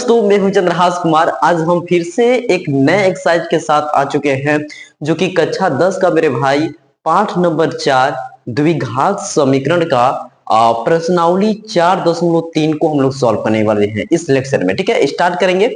दोस्तों, मैं हूं चंद्रहास कुमार। आज हम फिर से एक नए एक्सरसाइज के साथ आ चुके हैं, जो कि कक्षा 10 का मेरे भाई पाठ नंबर 4 द्विघात समीकरण का प्रश्नावली 4.3 को हम लोग सॉल्व करने वाले हैं इस लेक्चर में। ठीक है, स्टार्ट करेंगे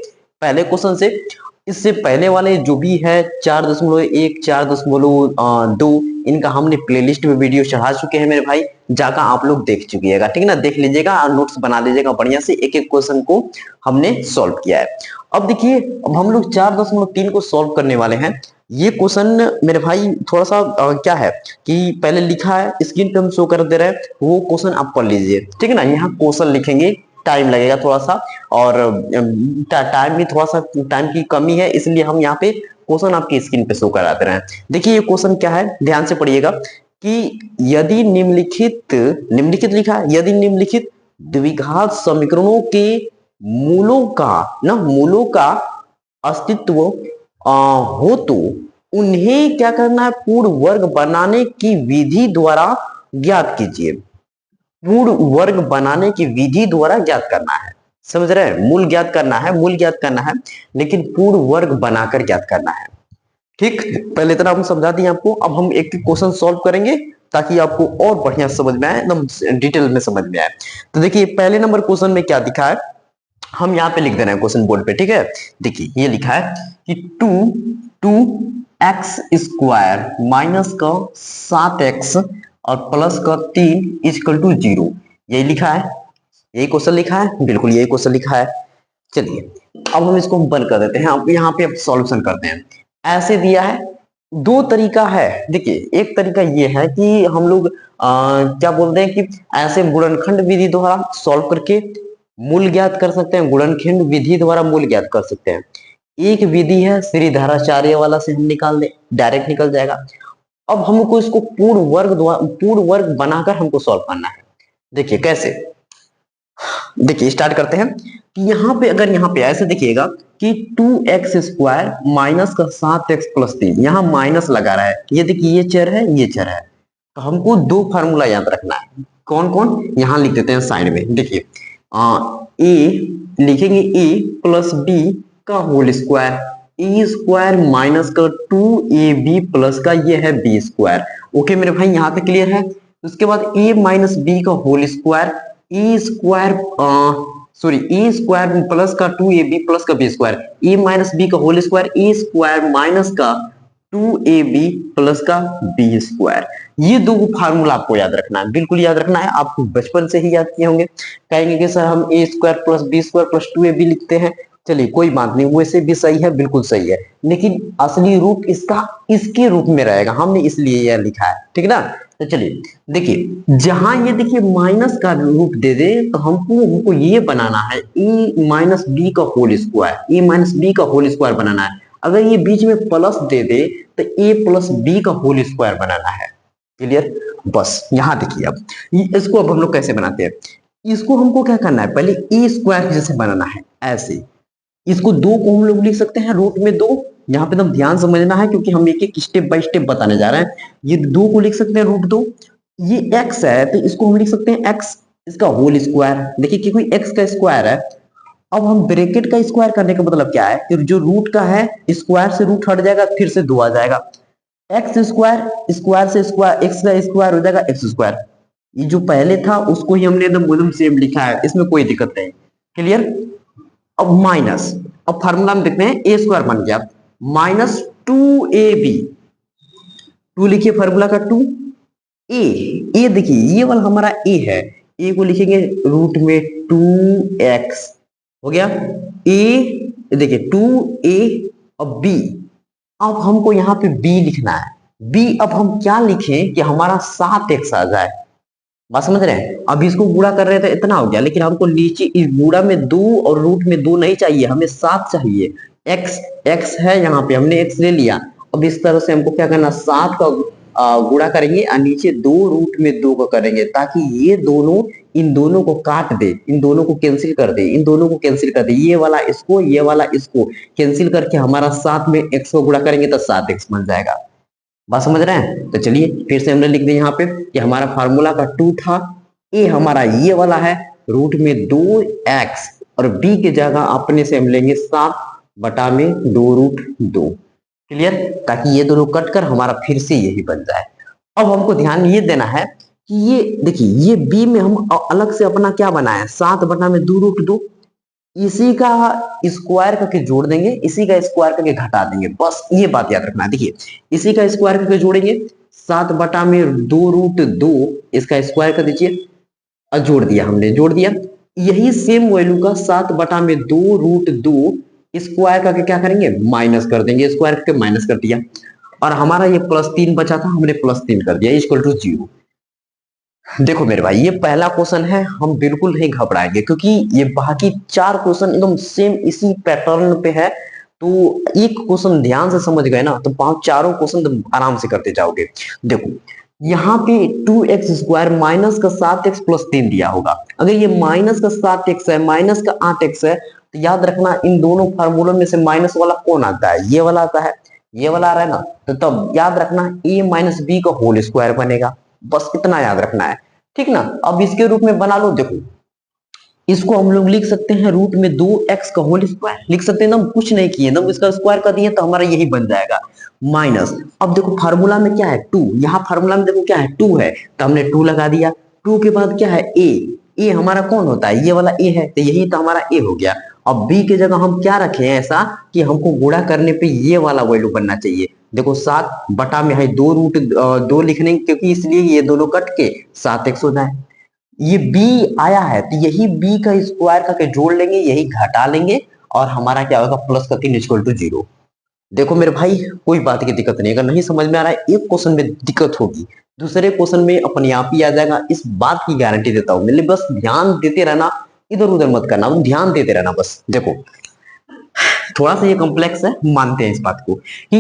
पहले क्वेश्चन से। इससे पहले वाले जो भी है 4.1 4.2 इनका हमने प्लेलिस्ट में वीडियो चढ़ा चुके हैं मेरे भाई, जाकर आप लोग देख चुकिएगा। ठीक है ना, देख लीजिएगा और नोट्स बना लीजिएगा बढ़िया से। एक एक क्वेश्चन को हमने सॉल्व किया है। अब देखिए, अब हम लोग 4.3 को सॉल्व करने वाले हैं। ये क्वेश्चन मेरे भाई थोड़ा सा क्या है कि पहले लिखा है, स्क्रीन पे हम शो कर दे रहे हैं, वो क्वेश्चन आप पढ़ लीजिए। ठीक है ना, यहाँ क्वेश्चन लिखेंगे, टाइम लगेगा थोड़ा सा, और टाइम भी थोड़ा सा, टाइम की कमी है, इसलिए हम यहाँ पे क्वेश्चन आपकी स्क्रीन पे शो करा दे रहे हैं। देखिए ये क्वेश्चन क्या है, ध्यान से पढ़िएगा कि यदि निम्नलिखित लिखा है, यदि निम्नलिखित द्विघात समीकरणों के मूलों का अस्तित्व हो तो उन्हें क्या करना है, पूर्ण वर्ग बनाने की विधि द्वारा ज्ञात कीजिए। पूर्ण वर्ग बनाने की विधि द्वारा ज्ञात करना है, समझ रहे हैं? मूल ज्ञात करना है, लेकिन पूर्ण वर्ग बनाकर ज्ञात करना है। ठीक, पहले इतना हम समझा दिए आपको। अब हम एक क्वेश्चन सॉल्व करेंगे ताकि आपको और बढ़िया समझ में आए, एकदम डिटेल में समझ में आए। तो देखिए पहले नंबर क्वेश्चन में क्या दिखा है, हम यहाँ पे लिख दे रहे हैं क्वेश्चन बोर्ड पे। ठीक है, देखिए ये लिखा है कि 2x² माइनस का 7x और प्लस का 3 इक्वल टू 0। यही लिखा है, यही क्वेश्चन लिखा है, बिल्कुल यही क्वेश्चन लिखा है। चलिए अब हम इसको बंद कर देते हैं। अब यहाँ पे अब सॉल्यूशन करते हैं। ऐसे दिया है, दो तरीका है। देखिए एक तरीका ये है कि हम लोग क्या बोलते हैं कि ऐसे गुणनखंड विधि द्वारा सॉल्व करके मूल ज्ञात कर सकते हैं, गुणनखंड विधि द्वारा मूल ज्ञात कर सकते हैं। एक विधि है श्रीधराचार्य वाला, से हम निकाल दे, डायरेक्ट निकल जाएगा। अब हमको इसको पूर्ण वर्ग बनाकर हमको सॉल्व करना है। देखिए कैसे, देखिए स्टार्ट करते हैं कि यहाँ पे अगर यहाँ पे ऐसे देखिएगा कि 2x² माइनस का 7x प्लस 3, यहाँ माइनस लगा रहा है। ये देखिए ये चर है, ये चर है, तो हमको दो फार्मूला याद रखना है। कौन कौन, यहाँ लिख देते हैं साइड में। देखिए ए लिखेंगे, ए प्लस बी का होल स्क्वायर, ए स्क्वायर माइनस का 2ab प्लस का ये है बी स्क्वायर। ओके मेरे भाई, यहाँ तक क्लियर है। उसके बाद a माइनस बी का होल स्क्वायर, ए स्क्वायर प्लस का 2ab प्लस का बी स्क्वायर, ए माइनस बी का होल स्क्वायर, ए स्क्वायर माइनस का 2ab प्लस का बी स्क्वायर। ये दो फार्मूला आपको याद रखना है, बिल्कुल याद रखना है। आपको बचपन से ही याद किए होंगे। कहेंगे कि सर हम A square plus B square plus 2ab लिखते हैं। चलिए कोई बात नहीं, वैसे भी सही है, बिल्कुल सही है, लेकिन असली रूप इसका इसके रूप में रहेगा, हमने इसलिए यह लिखा है। ठीक ना, तो चलिए देखिए, जहां ये देखिए माइनस का रूप दे दे तो हमको ये बनाना है ए माइनस बी का होल स्क्वायर, ए माइनस बी का होल स्क्वायर बनाना है। अगर ये बीच में प्लस दे दे तो ए प्लस बी का होल स्क्वायर बनाना है। क्लियर? बस यहाँ देखिए, अब इसको अब हम लोग कैसे बनाते हैं, इसको हमको क्या करना है, पहले ए स्क्वायर जैसे बनाना है। ऐसे इसको दो को हम लोग लिख सकते हैं रूट में दो। यहाँ पे एकदम ध्यान समझना है, क्योंकि हम एक एक स्टेप बाय स्टेप बताने जा रहे हैं। ये दो को लिख सकते हैं रूट दो। ये x है तो इसको हम लिख सकते हैं x, इसका होल स्क्वायर। देखिए कि कोई x का स्क्वायर है। अब हम ब्रैकेट का स्क्वायर करने का मतलब क्या है कि जो रूट का है, स्क्वायर से रूट हट जाएगा, फिर से दो आ जाएगा। एक्स स्क्वायर, स्क्वायर से स्क्वायर, एक्स का स्क्वायर हो जाएगा एक्स स्क्वायर। ये जो पहले था उसको ही हमने एकदम सेम लिखा है, इसमें कोई दिक्कत नहीं। क्लियर? अब माइनस, अब फार्मूला में देखते हैं, ए स्क्वायर बन गया माइनस 2ab, 2 लिखिए फार्मूला का 2, ए देखिए ये वाला हमारा ए है, ए को लिखेंगे रूट में 2x हो गया। ए देखिए 2a और b, अब हमको यहाँ पे b लिखना है। b अब हम क्या लिखें कि हमारा 7x आ जाए। बात समझ रहे हैं? अब इसको गुणा कर रहे थे, इतना हो गया, लेकिन हमको नीचे इस गुणा में 2 और रूट में 2 नहीं चाहिए, हमें 7 चाहिए। x है, यहाँ पे हमने x ले लिया। अब इस तरह से हमको क्या करना, 7 का गुणा करेंगे और नीचे 2 रूट में 2 का करेंगे, ताकि ये दोनों इन दोनों को काट दे, इन दोनों को कैंसिल कर दे, इन दोनों को कैंसिल कर दे, ये वाला इसको, ये वाला इसको कैंसिल करके हमारा 7 में x को गुणा करेंगे तो 7x बन जाएगा। बात समझ रहे हैं? तो चलिए फिर से हमने लिख दिया यहाँ पे कि हमारा फार्मूला का 2 था, ए हमारा ये वाला है, रूट में 2x और b की जगह अपने से हम लेंगे 7/2√2। क्लियर, ताकि ये दोनों कट कर हमारा फिर से यही बन जाए। अब हमको ध्यान ये देना है कि ये देखिए ये b में हम अलग से अपना क्या बनाए 7/2√2, इसी का स्क्वायर करके जोड़ देंगे, इसी का स्क्वायर करके घटा देंगे, बस ये बात याद रखना। देखिए इसी का स्क्वायर करके जोड़ेंगे 7/2√2, इसका स्क्वायर कर दीजिए और जोड़ दिया, हमने जोड़ दिया। यही सेम वैल्यू का 7/2√2 स्क्वायर करके क्या करेंगे माइनस कर देंगे, स्क्वायर करके माइनस कर दिया और हमारा ये +3 बचा था, हमने +3 कर दिया इक्वल टू 0। देखो मेरे भाई ये पहला क्वेश्चन है, हम बिल्कुल नहीं घबराएंगे क्योंकि ये बाकी 4 क्वेश्चन एकदम सेम इसी पैटर्न पे है। तो एक क्वेश्चन ध्यान से समझ गए ना तो 4 क्वेश्चन तो आराम से करते जाओगे। देखो यहाँ पे 2x² माइनस का 7x + 3 दिया होगा। अगर ये माइनस का 7x है माइनस का 8x है तो याद रखना इन दोनों फार्मूलों में से माइनस वाला कौन आता है, ये वाला आता है, ये वाला आ रहा है ना, तो तब याद रखना a - b का होल स्क्वायर बनेगा, बस इतना याद रखना है, ठीक ना। अब इसके रूप में बना लो, देखो इसको हम लोग लिख सकते हैं रूट में 2x का होल स्क्वायर लिख सकते हैं ना, हम कुछ नहीं किए ना, इसका स्क्वायर कर दिए तो हमारा यही बन जाएगा माइनस। अब देखो फार्मूला में क्या है 2, यहाँ फार्मूला में देखो क्या है 2 है तो हमने 2 लगा दिया। 2 के बाद क्या है ए हमारा कौन होता है, ये वाला ए है, तो यही तो हमारा ए हो गया। अब बी की जगह हम क्या रखें ऐसा कि हमको गुणा करने पे ये वाला वैल्यू बनना चाहिए। देखो 7 बटा में है 2√2 लिखने क्योंकि इसलिए ये दोनों कट के 7x हो जाए। ये b आया है तो यही b का स्क्वायर करके जोड़ लेंगे, यही घटा लेंगे और हमारा क्या होगा +3 = 0। देखो मेरे भाई कोई बात की दिक्कत नहीं, अगर नहीं समझ में आ रहा है एक क्वेश्चन में दिक्कत होगी दूसरे क्वेश्चन में अपने आप ही आ जाएगा, इस बात की गारंटी देता हूं। मेरे बस ध्यान देते रहना, इधर उधर मत करना, ध्यान देते रहना बस। देखो थोड़ा सा ये कॉम्प्लेक्स है, मानते हैं इस बात को कि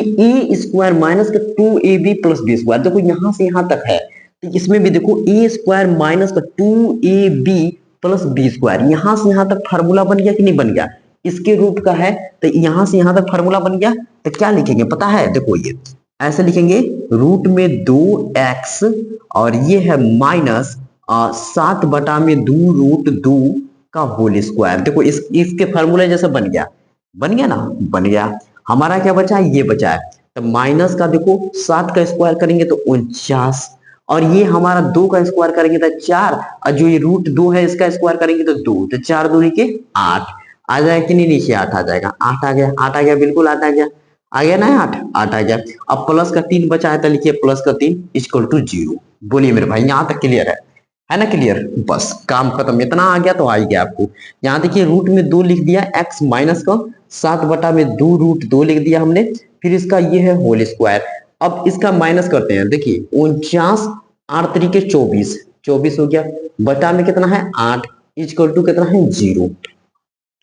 a² माइनस का 2ab + b², देखो यहां से यहां तक है तो इसमें भी देखो a² माइनस का 2ab + b², यहां से यहां तक फार्मूला बन गया कि नहीं बन गया, इसके रूट का है तो यहां से यहां तक फार्मूला बन गया। तो क्या लिखेंगे पता है, देखो ये ऐसे लिखेंगे रूट में 2x और ये है माइनस 7/2√2 का होल स्क्वायर। देखो इसके फार्मूले जैसे बन गया, बन गया ना, बन गया। हमारा क्या बचा है, ये बचा है तो माइनस का देखो 7 का स्क्वायर करेंगे तो 49 और ये हमारा 2 का स्क्वायर करेंगे तो 4 और जो ये √2 है इसका स्क्वायर करेंगे तो 2, तो 4 दूनी के 8 आ जाएगा कि नहीं, नीचे 8 आ जाएगा, 8 आ गया, 8 आ गया, बिल्कुल 8 आ गया ना, 8 आ गया। अब प्लस का 3 बचा है तो लिखिए +3 = 0। बोलिए मेरे भाई यहां तक क्लियर है ना, क्लियर, बस काम खत्म, इतना आ गया तो आ ही गया आपको। यहाँ देखिए रूट में 2 लिख दिया, x माइनस का 7/2√2 लिख दिया हमने, फिर इसका ये है होल स्क्वायर। अब इसका माइनस करते हैं, देखिए 49 8 तरीके 24, 24 हो गया, बटा में कितना है 8 = कितना है 0।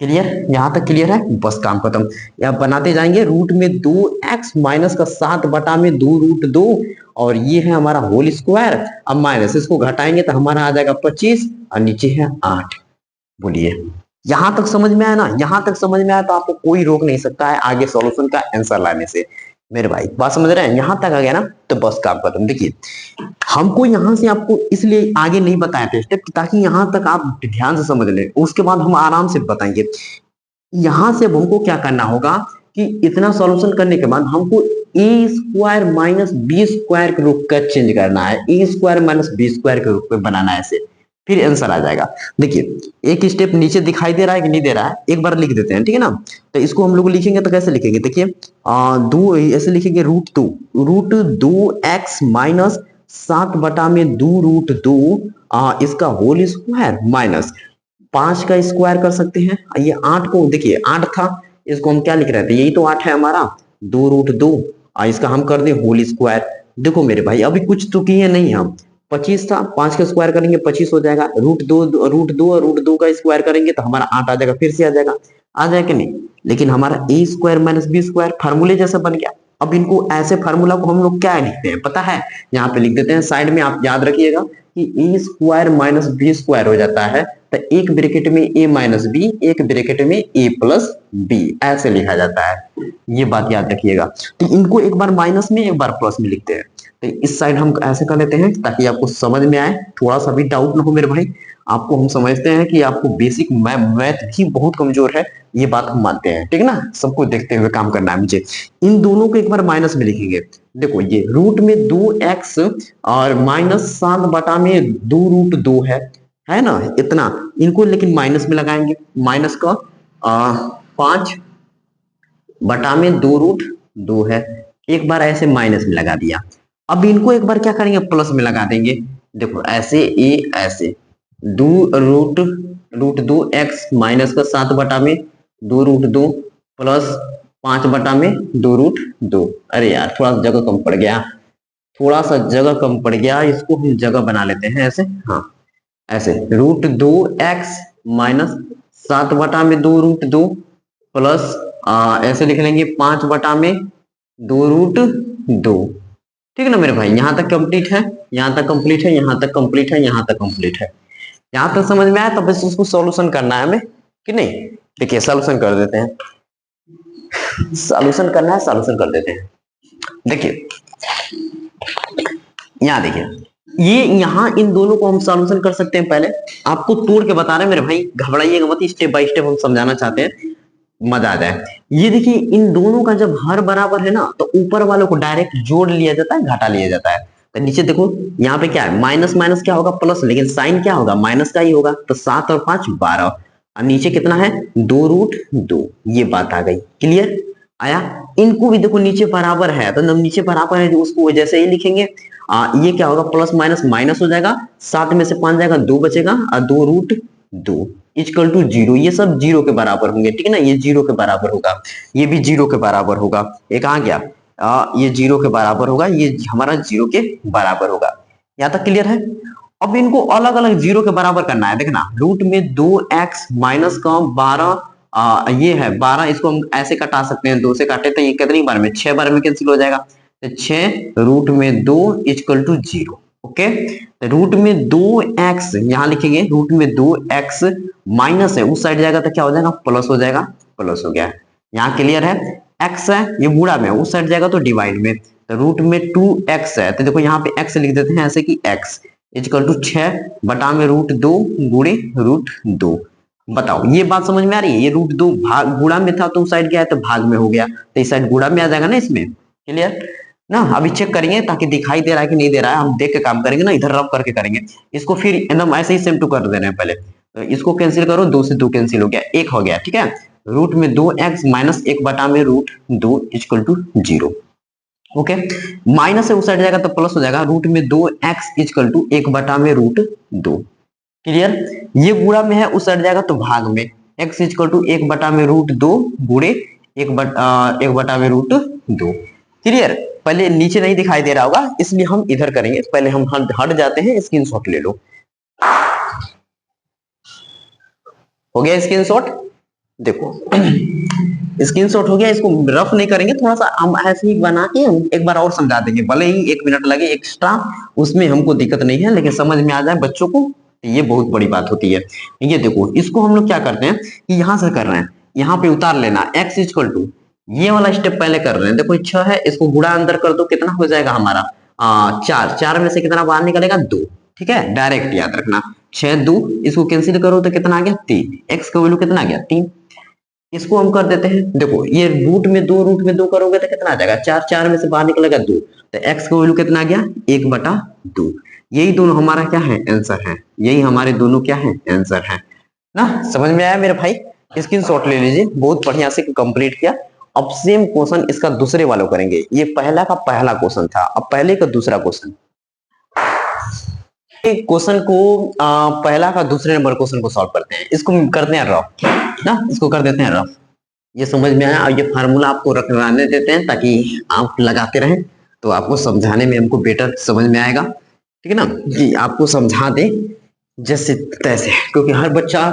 क्लियर, यहां तक क्लियर है, बस काम खत्म। यहाँ बनाते जाएंगे रूट में 2x माइनस का 7/2√2 और ये है हमारा होल स्क्वायर। अब माइनस इसको घटाएंगे तो हमारा आ जाएगा 25 और नीचे है 8। बोलिए यहां तक समझ में आया ना, यहां तक समझ में आया तो आपको कोई रोक नहीं सकता है आगे सॉल्यूशन का आंसर लाने से। मेरे भाई बात समझ रहे हैं, यहां तक आ गया ना तो बस काम खत्म। देखिए हमको यहां से आपको इसलिए आगे नहीं बताया था स्टेप ताकि यहां तक आप ध्यान से समझ लें, उसके बाद हम आराम से बताएंगे। यहां से अब हमको क्या करना होगा कि इतना सॉल्यूशन करने के बाद हमको a² माइनस b² के रूप का चेंज करना है, a² माइनस b² के रूप में बनाना है इसे, फिर आंसर आ जाएगा। देखिए एक स्टेप नीचे दिखाई दे रहा है कि नहीं दे रहा है, एक बार लिख देते हैं, ठीक है ना। तो इसको हम लोग लिखेंगे तो कैसे लिखेंगे, देखिए दो ऐसे लिखेंगे √2x माइनस 7/2√2 इसका होल स्क्वायर माइनस 5 का स्क्वायर कर सकते हैं। ये 8 को देखिए 8 था, इसको हम क्या लिख रहे थे, यही तो 8 है हमारा 2√2 इसका हम कर दें होल स्क्वायर। देखो मेरे भाई अभी कुछ तो किए नहीं हम, 25 था 5 का स्क्वायर करेंगे 25 हो जाएगा, √2 का स्क्वायर करेंगे तो हमारा 8 आ जाएगा, फिर से आ जाएगा, आ जाएगा कि नहीं। लेकिन हमारा a² माइनस b² फार्मूले जैसा बन गया। अब इनको ऐसे फार्मूला को हम लोग क्या लिखते हैं पता है, यहाँ पे लिख देते हैं साइड में, आप याद रखिएगा कि a² माइनस b² हो जाता है तो एक ब्रैकेट में a माइनस बी, एक ब्रैकेट में a प्लस बी, ऐसे लिखा जाता है, ये बात याद रखिएगा। तो इनको एक बार माइनस में एक बार प्लस में लिखते हैं। तो इस साइड हम ऐसे कर लेते हैं ताकि आपको समझ में आए, थोड़ा सा भी डाउट ना हो मेरे भाई। आपको हम समझते हैं कि आपको बेसिक मैथ भी बहुत कमजोर है, ये बात हम मानते हैं, ठीक है ना। सबको देखते हुए काम करना है मुझे। इन दोनों को एक बार माइनस में लिखेंगे। देखो ये रूट में 2x और -7/2 है ना, इतना। इनको लेकिन माइनस में लगाएंगे, माइनस का 5/2 है। एक बार ऐसे माइनस में लगा दिया। अब इनको एक बार क्या करेंगे, प्लस में लगा देंगे। देखो ऐसे ऐसे दो रूट रूट 2x माइनस का 7/2 प्लस 5/2 अरे यार थोड़ा सा जगह कम पड़ गया, थोड़ा सा जगह कम पड़ गया, इसको हम जगह बना लेते हैं ऐसे। हाँ ऐसे √2x माइनस 7/2 प्लस ऐसे लिख लेंगे 5/2 ठीक है ना मेरे भाई। यहां तक कंप्लीट है, यहां तक कंप्लीट है, यहां तक कंप्लीट है, यहां तक कंप्लीट है। यहां तक समझ में आया? तो बस उसको सॉल्यूशन करना है हमें कि नहीं। देखिए सॉल्यूशन कर देते हैं, सॉल्यूशन करना है, सॉल्यूशन कर देते हैं। देखिए यहां देखिए, ये यहाँ इन दोनों को हम सॉल्यूशन कर सकते हैं। पहले आपको तोड़ के बता रहे हैं मेरे भाई, घबराइएगा मत, स्टेप बाय स्टेप हम समझाना चाहते हैं, मजा आ जाए। ये देखिए इन दोनों का जब हर बराबर है ना, तो ऊपर वालों को डायरेक्ट जोड़ लिया जाता है, घटा लिया जाता है। तो नीचे देखो यहाँ पे क्या है, माइनस माइनस क्या होगा प्लस, लेकिन साइन क्या होगा, माइनस का ही होगा। तो 7 और 5 12, और नीचे कितना है 2√2। ये बात आ गई, क्लियर आया। इनको भी देखो नीचे बराबर है, तो नीचे बराबर है उसको जैसे ही लिखेंगे। ये क्या होगा, प्लस माइनस माइनस हो जाएगा, 7 में से 5 जाएगा, 2 बचेगा, और 2√2 इक्वल टू 0। ये सब 0 के बराबर होंगे, ठीक है ना। ये 0 के बराबर होगा, ये भी 0 के बराबर होगा। एक आ गया, ये 0 के बराबर होगा, ये हमारा 0 के बराबर होगा। यहाँ तक क्लियर है। अब इनको अलग अलग 0 के बराबर करना है। देखना रूट में 2x माइनस का 12, ये है 12, इसको हम ऐसे कटा सकते हैं, 2 से काटे तो ये कितनी बार में, 6 बार में कैंसिल हो जाएगा। तो 6√2 इक्वल टू 0। ओके, रूट में 2x यहां लिखेंगे, रूट में 2x माइनस है, उस साइड जाएगा तो क्या हो जाएगा, प्लस हो जाएगा, प्लस हो गया। यहाँ क्लियर है। x है ये गुणा में, उस साइड जाएगा तो डिवाइड में। तो रूट में 2x है, तो देखो यहाँ पे x लिख देते हैं ऐसे कि x इक्वल टू 6/√2 गुणे √2। बताओ ये बात समझ में आ रही है। ये √2 भाग गुणा में था तो उस साइड गया तो भाग में हो गया, तो इस साइड गुणा में आ जाएगा ना इसमें, क्लियर ना। अभी चेक करेंगे ताकि दिखाई दे रहा है कि नहीं दे रहा है, हम देख के काम करेंगे ना, इधर रब करके करेंगे इसको, फिर एकदम ऐसे ही सेम टू कर देना है। पहले तो इसको कैंसिल करो, 2 से 2 कैंसिल हो गया, 1 हो गया, ठीक है। रूट में 2x minus 1/√2 equal to 0। Okay, minus से उस साइड जाएगा तो प्लस हो जाएगा, रूट में 2x इक्वल टू 1/√2। क्लियर, ये गुणा में है, उस साइड जाएगा तो भाग में, x इक्वल टू 1/√2 गुणे 1/√2। क्लियर, पहले नीचे नहीं दिखाई दे रहा होगा इसलिए हम इधर करेंगे। पहले हम हट जाते हैं, स्क्रीनशॉट ले लो। हो गया स्क्रीनशॉट, देखो स्क्रीनशॉट हो गया। इसको रफ नहीं करेंगे, थोड़ा सा हम ऐसे ही बना के हम एक बार और समझा देंगे, भले ही 1 मिनट लगे एक्स्ट्रा, उसमें हमको दिक्कत नहीं है, लेकिन समझ में आ जाए बच्चों को, ये बहुत बड़ी बात होती है। ये देखो इसको हम लोग क्या करते हैं कि यहां से कर रहे हैं, यहाँ पे उतार लेना, x इक्वल टू, ये वाला स्टेप पहले कर रहे हैं। देखो 6 है, इसको गुणा अंदर कर दो, कितना हो जाएगा हमारा 4, 4 में से कितना बाहर निकलेगा 2, ठीक है, डायरेक्ट याद रखना। 6 2, इसको कैंसिल करो तो कितना आ गया 3, x का वैल्यू कितना आ गया 3। इसको हम कर देते हैं, देखो ये रूट में 2 करोगे तो कितना आ जाएगा 4, 4 में से बाहर निकलेगा 2, तो x का वैल्यू कितना आ गया 1/2। यही दोनों हमारा क्या है, आंसर है। यही हमारे दोनों क्या है, आंसर है ना। समझ में आया मेरे भाई, स्क्रीनशॉट ले लीजिए, बहुत बढ़िया से कंप्लीट किया। अब सेम क्वेश्चन इसका दूसरे वालों करेंगे। ये पहला का पहला क्वेश्चन था, अब पहले का दूसरा क्वेश्चन, क्वेश्चन को पहला का दूसरे नंबर क्वेश्चन को सॉल्व करते हैं। इसको करते हैं रफ ना, इसको कर देते हैं रफ। ये समझ में आया, और ये फार्मूला आपको रखने देते हैं ताकि आप लगाते रहें, तो आपको समझाने में हमको बेटर समझ में आएगा, ठीक है ना, कि आपको समझा दे जैसे तैसे, क्योंकि हर बच्चा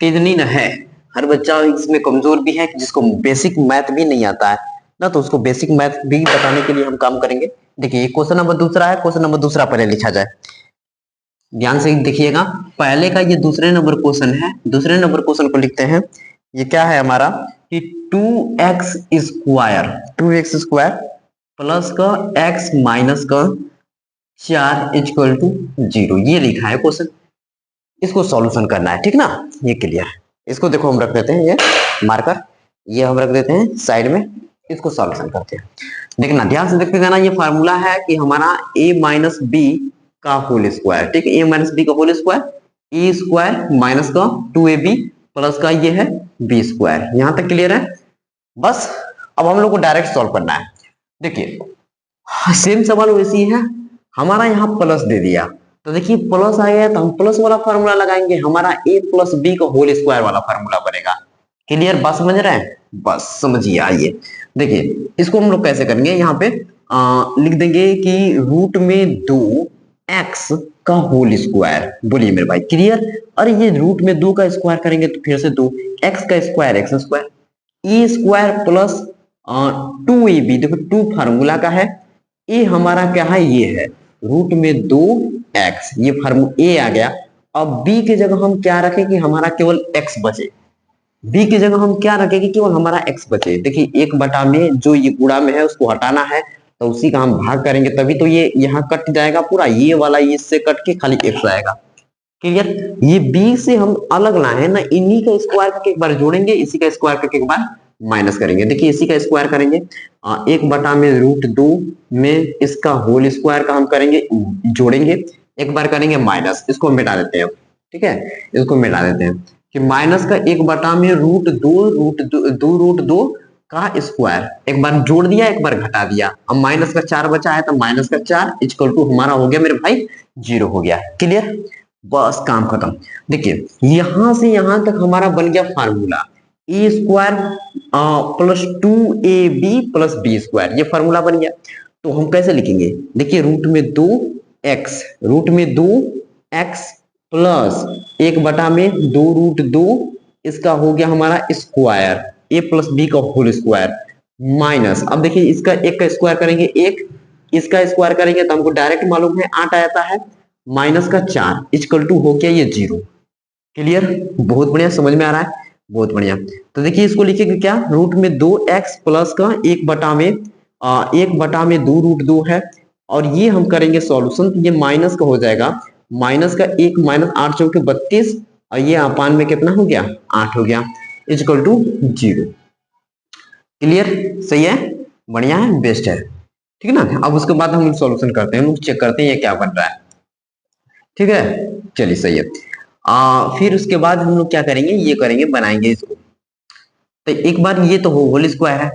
तेज नहीं न है, हर बच्चा इसमें कमजोर भी है, जिसको बेसिक मैथ भी नहीं आता है ना, तो उसको बेसिक मैथ भी बताने के लिए हम काम करेंगे। देखिए क्वेश्चन नंबर दूसरा है, क्वेश्चन नंबर दूसरा पहले लिखा जाए, ध्यान से देखिएगा। पहले का ये दूसरे नंबर क्वेश्चन है, दूसरे नंबर क्वेश्चन को लिखते हैं। ये क्या है हमारा कि 2x स्क्वायर प्लस का x माइनस का 4 इक्वल टू 0, ये लिखा है क्वेश्चन। इसको सॉल्यूशन करना है, ठीक ना, ये क्लियर है। इसको देखो हम रख देते हैं, ये मार्कर ये हम रख देते हैं साइड में, इसको सॉल्यूशन करते हैं। देखना ध्यान से देखते जाना, ये फार्मूला है कि हमारा a माइनस बी का होल स्क्वायर, ठीक है, a माइनस बी का होल स्क्वायर ए स्क्वायर माइनस का 2ab प्लस का ये है बी स्क्वायर। यहां तक क्लियर है। बस अब हम लोग को डायरेक्ट सॉल्व करना है। देखिए सेम सवाल वैसी है, हमारा यहाँ प्लस दे दिया, तो देखिए प्लस आ गया तो हम प्लस वाला फार्मूला लगाएंगे, हमारा a प्लस बी का होल स्क्वायर वाला फार्मूला बनेगा। क्लियर, बात समझ रहे हैं, बस समझिए। आइए देखिए इसको हम लोग कैसे करेंगे, यहाँ पे लिख देंगे कि रूट में 2x का होल स्क्वायर। बोलिए मेरे भाई क्लियर। अरे ये रूट में 2 का स्क्वायर करेंगे तो फिर से 2x का स्क्वायर x स्क्वायर ए स्क्वायर प्लस 2ab, देखो 2 फार्मूला का है, ए हमारा क्या है, ये है रूट में 2x, ये फार्मूला ए आ गया। अब b की जगह हम क्या रखें कि हमारा केवल x बचे, b की जगह हम क्या रखें कि केवल हमारा x बचे। देखिए 1 बटा में जो ये गुणा में है उसको हटाना है, तो उसी का हम भाग करेंगे, तभी तो ये यहाँ कट जाएगा पूरा, ये वाला इससे कट के खाली x आएगा। क्लियर, ये b से हम अलग लाए हैं ना, इन्हीं का स्क्वायर करके एक बार जोड़ेंगे, इसी का स्क्वायर करके एक बार माइनस करेंगे। देखिए इसी का स्क्वायर करेंगे, 1 बटा में रूट 2 में इसका होल स्क्वायर का हम करेंगे जोड़ेंगे, एक बार करेंगे माइनस, इसको मिटा देते हैं, ठीक है, इसको मिटा देते हैं कि माइनस का 1 बटा में रूट 2 रूट 2 का स्क्वायर, एक बार जोड़ दिया एक बार घटा दिया, अब माइनस का 4 बचा है तो माइनस का 4 इक्वल टू हमारा हो गया मेरे भाई 0 हो गया। क्लियर, बस काम खत्म। देखिए यहां से यहां तक हमारा बन गया formula A square plus 2ab plus B square, ये फार्मूला बन गया। तो हम कैसे लिखेंगे, देखिए रूट में 2x, रूट में 2x प्लस 1 बटा में 2 रूट 2, इसका हो गया हमारा स्क्वायर a प्लस बी का होल स्क्वायर माइनस, अब देखिए इसका एक का स्क्वायर करेंगे एक, इसका स्क्वायर करेंगे तो हमको डायरेक्ट मालूम है 8 आता है, माइनस का 4 इक्वल टू हो गया ये 0। क्लियर, बहुत बढ़िया, समझ में आ रहा है, बहुत बढ़िया। तो देखिए इसको लिखेंगे क्या, रूट में 2x प्लस का 1 बटा में 2 रूट 2 है, और ये हम करेंगे सॉल्यूशन, तो ये माइनस का हो जाएगा, माइनस का 1 माइनस 8 चौके 32, और ये अपान में कितना हो गया 8 हो गया इक्वल टू 0। क्लियर, सही है, बढ़िया है, बेस्ट है, ठीक है ना। अब उसके बाद हम सॉल्यूशन करते हैं, हम चेक करते हैं ये क्या बन रहा है, ठीक है, चलिए सही है। फिर उसके बाद हम लोग क्या करेंगे, ये करेंगे बनाएंगे इसको, तो एक बार ये तो होल स्क्वायर है,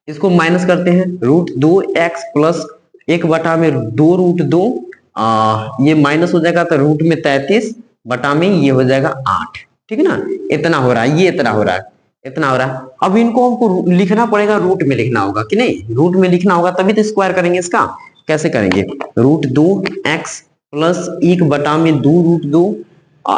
इसको माइनस करते हैं, रूट 2x प्लस 1 बटा में 2 रूट 2, ये माइनस हो जाएगा तो रूट में 33 बटा में ये हो जाएगा 8, ठीक है ना, इतना हो रहा है, ये इतना हो रहा है, इतना हो रहा है। अब इनको हमको लिखना पड़ेगा, रूट में लिखना होगा कि नहीं, रूट में लिखना होगा तभी तो स्क्वायर करेंगे इसका। कैसे करेंगे, रूट 2x प्लस 1 बटा में 2 रूट 2,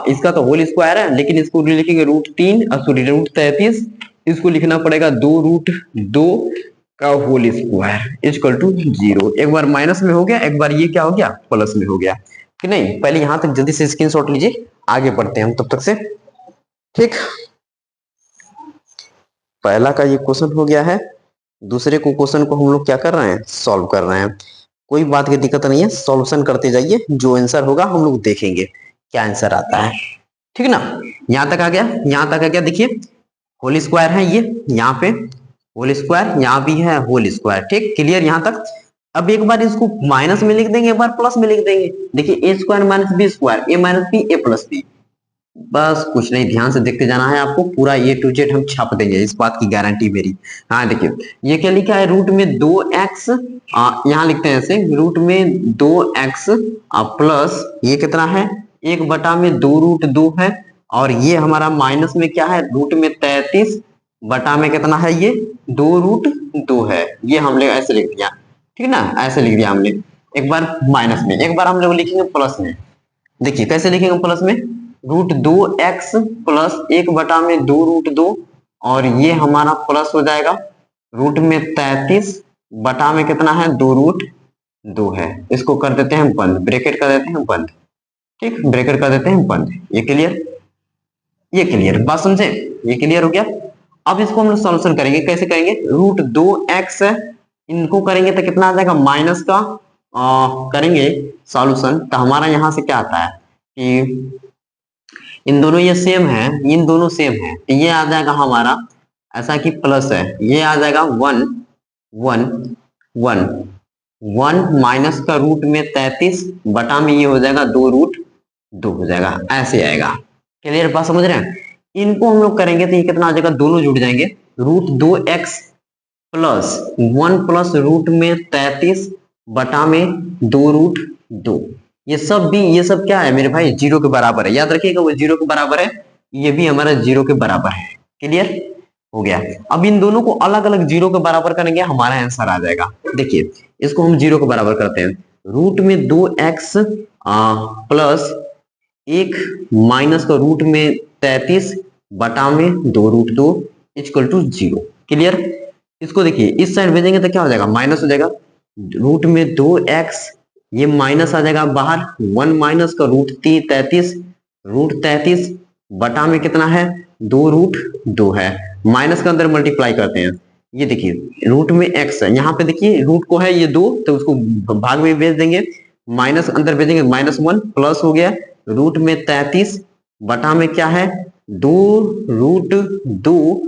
इसका तो होल स्क्वायर है, लेकिन इसको लिखेंगे रूट 3 सॉरी रूट 33, इसको लिखना पड़ेगा 2 रूट 2 का होल स्क्वायर इक्वल टू 0। एक बार माइनस में हो गया, एक बार ये क्या हो गया प्लस में हो गया कि नहीं। पहले यहां तक जल्दी से स्क्रीनशॉट लीजिए, आगे बढ़ते हैं हम तब तक से, ठीक। पहला का ये क्वेश्चन हो गया है, दूसरे को क्वेश्चन को हम लोग क्या कर रहे हैं, सॉल्व कर रहे हैं। कोई बात की दिक्कत नहीं है, सॉल्यूशन करते जाइए, जो आंसर होगा हम लोग देखेंगे क्या आंसर आता है, ठीक ना। यहां तक आ गया, यहां तक आ गया, देखिए होल स्क्वायर है ये, यहाँ पे होल स्क्वायर, यहाँ भी है होल स्क्वायर, ठीक क्लियर यहाँ तक। अब एक बार इसको माइनस में लिख देंगे, एक बार प्लस में लिख देंगे, देखिए ए स्क्वायर माइनस बी स्क्वायर, ए माइनस बी ए प्लस बी, बस कुछ नहीं, ध्यान से देखते जाना है आपको, पूरा ए टू जेड हम छाप देंगे, इस बात की गारंटी मेरी। हाँ देखिए ये क्या लिखा है, रूट में 2x, यहाँ लिखते हैं ऐसे, रूट में 2x प्लस ये कितना है 1 बटा में 2 रूट 2 है, और ये हमारा माइनस में क्या है, रूट में 33 बटा में कितना है ये 2 रूट 2 है, ये हमने ऐसे लिख दिया, ठीक है ना, ऐसे लिख दिया हमने। एक बार माइनस में, एक बार हम लोग लिखेंगे प्लस में, देखिए कैसे लिखेंगे प्लस में, रूट 2x प्लस 1 बटा में 2 रूट 2, और ये हमारा प्लस हो जाएगा रूट में 33 बटा में कितना है 2 रूट 2 है, इसको कर देते हैं बंद, ब्रैकेट कर देते हैं बंद, ठीक, ब्रैकेट कर देते हैं बंद। ये क्लियर, ये क्लियर, बात समझे, ये क्लियर हो गया। अब इसको हम लोग सॉल्यूशन करेंगे, कैसे करेंगे, रूट 2x इनको करेंगे तो कितना आ जाएगा माइनस का करेंगे सॉल्यूशन, तो हमारा यहाँ से क्या आता है कि इन दोनों ये सेम है, इन दोनों सेम है, तो ये आ जाएगा हमारा ऐसा कि प्लस है, ये आ जाएगा 1 1 1 1 माइनस का रूट में 33 बटा में ये हो जाएगा 2√2 हो जाएगा, ऐसे आएगा। क्लियर बात समझ रहे हैं? इनको हम लोग करेंगे तो ये कितना आ जाएगा, दोनों जुड़ जाएंगे, √2x प्लस 1 प्लस रूट में 33 बटा में 2√2। ये सब क्या है मेरे भाई, जीरो के बराबर है, याद रखिएगा वो जीरो के बराबर है, ये भी हमारा जीरो के बराबर है। क्लियर हो गया? अब इन दोनों को अलग अलग जीरो के बराबर करेंगे, हमारा आंसर आ जाएगा। देखिए इसको हम जीरो के बराबर करते हैं, रूट में 2x प्लस 1 माइनस का रूट में 33 बटा में 2√2 इक्वल टू 0। क्लियर? इसको देखिए इस साइड भेजेंगे तो क्या हो जाएगा, माइनस हो जाएगा, रूट में 2x ये माइनस आ जाएगा बाहर, 1 माइनस का √33 बटा में कितना है 2√2 है, माइनस का अंदर मल्टीप्लाई करते हैं, ये देखिए रूट में x है, यहाँ पे देखिए रूट को है ये 2 तो उसको भाग में भेज देंगे, माइनस अंदर भेजेंगे -1 प्लस हो गया रूट में 33 बटा में क्या है 2√2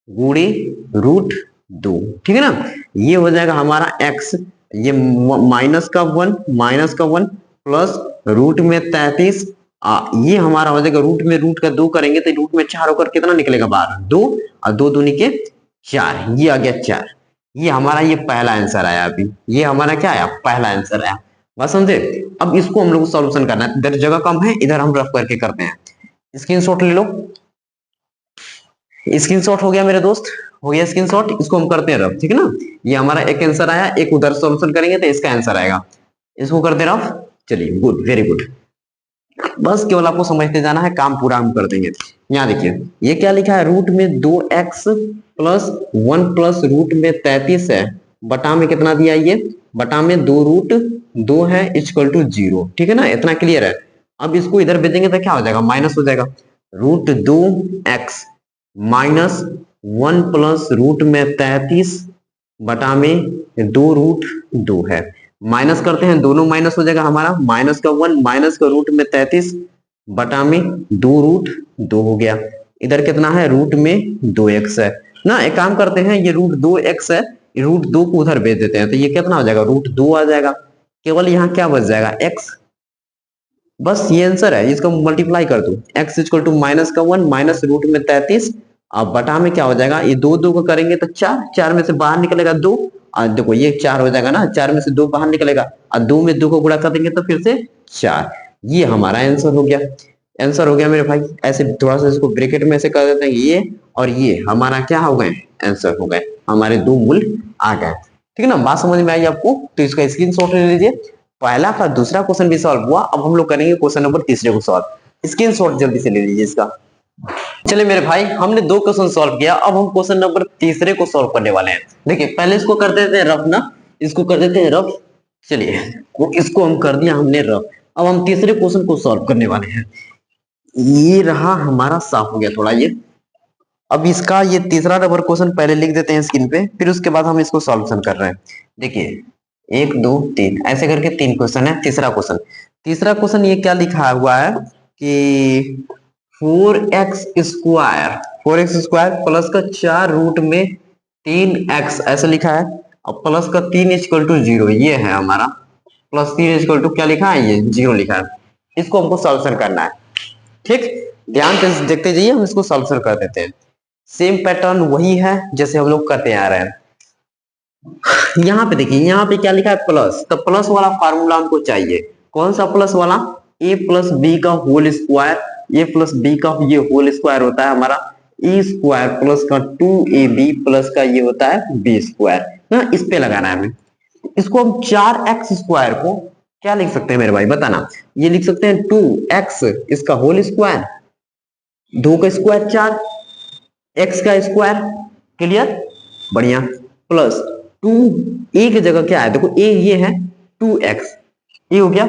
गुणे √2। ठीक है ना? ये हो जाएगा हमारा x, ये माइनस का 1 प्लस रूट में 33 ये हमारा हो जाएगा रूट में रूट का 2 करेंगे तो रूट में 4 होकर कितना निकलेगा बाहर 2 और 2 दूनी के 4, ये आ गया 4। ये हमारा ये पहला आंसर आया, अभी ये हमारा क्या आया, पहला आंसर आया। बात समझे? अब इसको हम लोग को सॉल्यूशन करना है, इधर जगह कम है, इधर हम रफ करके करते हैं। स्क्रीनशॉट ले लो, स्क्रीनशॉट हो गया मेरे दोस्त, हो गया स्क्रीनशॉट, इसको हम करते हैं रफ। ठीक है ना? ये हमारा एक आंसर आया, एक उधर सॉल्यूशन करेंगे तो इसका आंसर आएगा, इसको करते हैं रफ। चलिए गुड, वेरी गुड, बस केवल आपको समझते जाना है, काम पूरा हम कर देंगे। यहाँ देखिए ये क्या लिखा है, रूट में 2x प्लस 1 प्लस रूट में 33 है बटा में कितना दिया, ये बटा में 2√2 है इक्वल टू 0। ठीक है ना? इतना क्लियर है। अब इसको इधर भेजेंगे तो क्या हो जाएगा, माइनस हो जाएगा, √2x माइनस 1 प्लस रूट में 33 बटा में 2√2 है, माइनस करते हैं, दोनों माइनस हो जाएगा हमारा, माइनस का 1 माइनस का रूट में 33 बटा में 2√2 हो गया, इधर कितना है रूट में 2x है ना। एक काम करते हैं, ये √2x है, √2 को उधर भेज देते हैं तो ये कितना हो जाएगा, √2 आ जाएगा, केवल यहाँ क्या बच जाएगा x, बस ये आंसर है, इसका मल्टीप्लाई कर दो, x equal to -1 minus root में 33 अब बटा में क्या हो जाएगा, ये 2 को करेंगे तो 4 में से बाहर निकलेगा 2 और देखो ये 4 हो जाएगा ना, 4 में से 2 बाहर निकलेगा और 2 में 2 को गुणा कर देंगे तो फिर से 4। ये हमारा आंसर हो गया, आंसर हो गया मेरे भाई। ऐसे थोड़ा सा इसको ब्रैकेट में ऐसे कर देते हैं, ये और ये हमारा क्या हो गए, आंसर हो गए, हमारे 2 मूल आ गए। ठीक है ना? बात समझ में आई आपको? तो इसका स्क्रीनशॉट ले लीजिए, पहला का दूसरा क्वेश्चन भी सॉल्व हुआ, अब हम लोग करेंगे क्वेश्चन नंबर तीसरे को सॉल्व। स्क्रीनशॉट जल्दी से ले लीजिए इसका। चलिए मेरे भाई, हमने 2 क्वेश्चन सॉल्व किया, अब हम क्वेश्चन नंबर तीसरे को सॉल्व करने वाले हैं। देखिए पहले इसको कर देते हैं रफ ना, इसको कर देते हैं रफ। चलिए इसको हम कर दिया हमने रफ, अब हम तीसरे क्वेश्चन को सॉल्व करने वाले हैं। ये रहा हमारा, साफ हो गया थोड़ा ये। अब इसका ये तीसरा नंबर क्वेश्चन पहले लिख देते हैं स्क्रीन पे, फिर उसके बाद हम इसको सॉल्यूशन कर रहे हैं। देखिए 1 2 3 ऐसे करके 3 क्वेश्चन है। तीसरा क्वेश्चन ये क्या लिखा हुआ है कि 4x स्क्वायर प्लस का 4 रूट में 3x ऐसे लिखा है, और प्लस का 3 इक्वल टू 0, ये है हमारा प्लस 3 इक्वल टू क्या लिखा है, ये 0 लिखा है। इसको हमको सॉल्यूशन करना है। ठीक, ध्यान से देखते जाइए, हम इसको सॉल्यूशन कर देते हैं। सेम पैटर्न वही है जैसे हम लोग करते आ रहे हैं। यहाँ पे देखिए, यहाँ पे क्या लिखा है प्लस, तो प्लस वाला फार्मूला हमको चाहिए। कौन सा प्लस वाला, a प्लस बी का whole square, a plus B का ये होल स्क्वायर होता है हमारा e स्क्वायर प्लस का 2ab प्लस का ये होता है b स्क्वायर ना, इस पे लगाना है हमें। इसको हम 4x स्क्वायर को क्या लिख सकते हैं मेरे भाई, बताना। ये लिख सकते हैं 2x इसका होल स्क्वायर, 2 का स्क्वायर 4, x का स्क्वायर, क्लियर, बढ़िया, प्लस 2 a की जगह क्या है, देखो a ये है 2x, ये हो गया।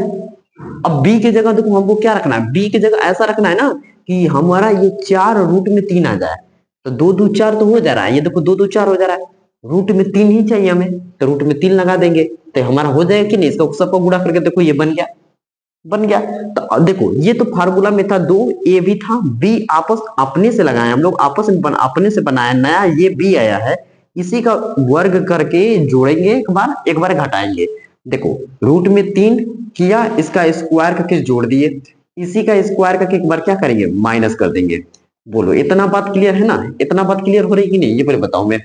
अब b की जगह देखो हमको क्या रखना है, b की जगह ऐसा रखना है ना कि हमारा ये 4 रूट में 3 आ जाए, तो 2 2 4 तो हो जा रहा है, ये देखो 2 2 4 हो जा रहा है, रूट में 3 ही चाहिए हमें, तो रूट में 3 लगा देंगे तो हमारा हो जाएगा कि नहीं। इसका सबको गुणा करके देखो ये बन गया, बन गया। तो अब देखो ये तो फार्मूला में था 2, ए भी था, बी आपस अपने से लगाए हम लोग, आपस में अपने से बनाया नया, ये बी आया है, इसी का वर्ग करके जोड़ेंगे, एक बार घटाएंगे। देखो रूट में 3 किया, इसका स्क्वायर करके जोड़ दिए, इसी का स्क्वायर करके एक बार क्या करेंगे, माइनस कर देंगे। बोलो इतना बात क्लियर है ना, इतना बात क्लियर हो रही कि नहीं, ये पहले बताओ मैं,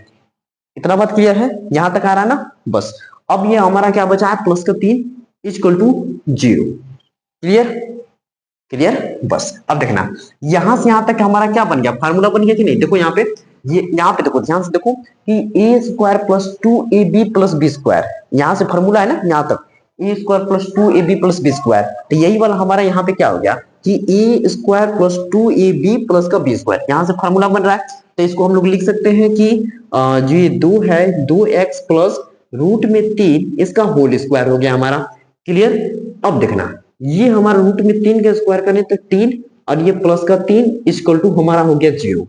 इतना बात क्लियर है, यहां तक आ रहा है ना। बस अब ये हमारा क्या बचा है, प्लस का 3 इक्वल टू 0। Clear, clear. बस अब देखना यहां से यहां तक हमारा क्या बन गया, फार्मूला बन गया कि नहीं। देखो यहाँ पे, ये यहाँ पे देखो ध्यान से देखो कि A square plus 2ab plus B square, यहां से फार्मूला है ना यहाँ तक, A square plus 2ab plus B square, तो यही वाला हमारा यहाँ पे क्या हो गया कि A square plus 2ab plus का बी स्क्वायर, यहाँ से फार्मूला बन रहा है। तो इसको हम लोग लिख सकते हैं कि जो ये 2 है, 2x प्लस रूट में 3 इसका होल स्क्वायर हो गया हमारा। क्लियर। अब देखना ये हमारा रूट में 3 का स्क्वायर करने तो 3 और ये प्लस का 3 इक्वल टू हमारा हो गया 0।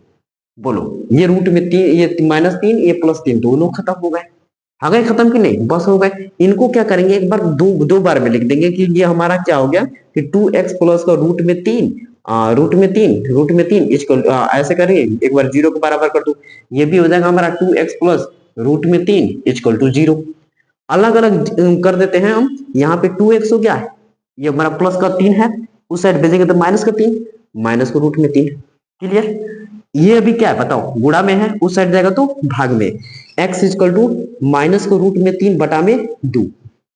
बोलो ये रूट में 3, ये -3, ये +3, दोनों खत्म हो गए, आ गए खत्म कि नहीं, बस हो गए। इनको क्या करेंगे एक बार दो बार में लिख देंगे कि ये हमारा क्या हो गया कि 2x प्लस का रूट में 3, रूट में 3 इक्वल, ऐसे करेंगे एक बार 0 के बराबर कर दो, ये भी हो जाएगा हमारा 2x प्लस रूट में 3 इक्वल टू 0। अलग अलग कर देते हैं हम, यहाँ पे 2x हो गया है, ये हमारा प्लस का 3 है, उस साइड भेजेंगे तो माइनस का 3, माइनस का रूट में 3। क्लियर। ये अभी क्या है बताओ, गुणा में है, उस साइड जाएगा तो भाग में, x इक्वल टू माइनस को रूट में 3 बटा में 2।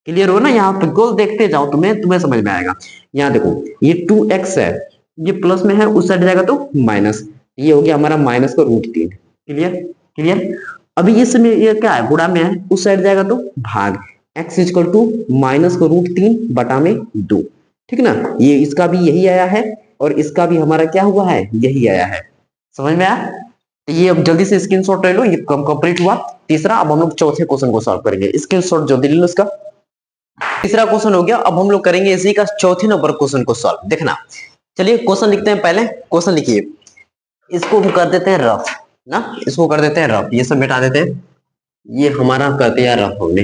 क्लियर हो ना, यहाँ पे गोल देखते जाओ, तुम्हें समझ में आएगा। यहाँ देखो ये 2x है, ये प्लस में है, उस साइड जाएगा तो माइनस, ये हो गया हमारा माइनस का रूट 3। Clear, clear. अभी इसमें ये क्या है, गुणा में है, उस साइड जाएगा तो भाग, x इक्वल टू माइनस का रूट 3 बटा में 2। ठीक ना, ये इसका भी यही आया है और इसका भी हमारा क्या हुआ है, यही आया है। समझ में आया। तो ये अब जल्दी से स्क्रीनशॉट ले लो, ये कंप्लीट हुआ तीसरा। अब हम लोग चौथे क्वेश्चन को सॉल्व करेंगे, स्क्रीनशॉट जल्दी ले लो इसका। तीसरा क्वेश्चन हो गया, अब हम लोग करेंगे इसी का चौथे नंबर क्वेश्चन को सॉल्व। देखना चलिए क्वेश्चन लिखते हैं, पहले क्वेश्चन लिखिए, इसको हम कर देते हैं रफ ना, इसको कर देते हैं रफ, ये सब मिटा देते हैं, ये हमारा कर दिया रफ हमने,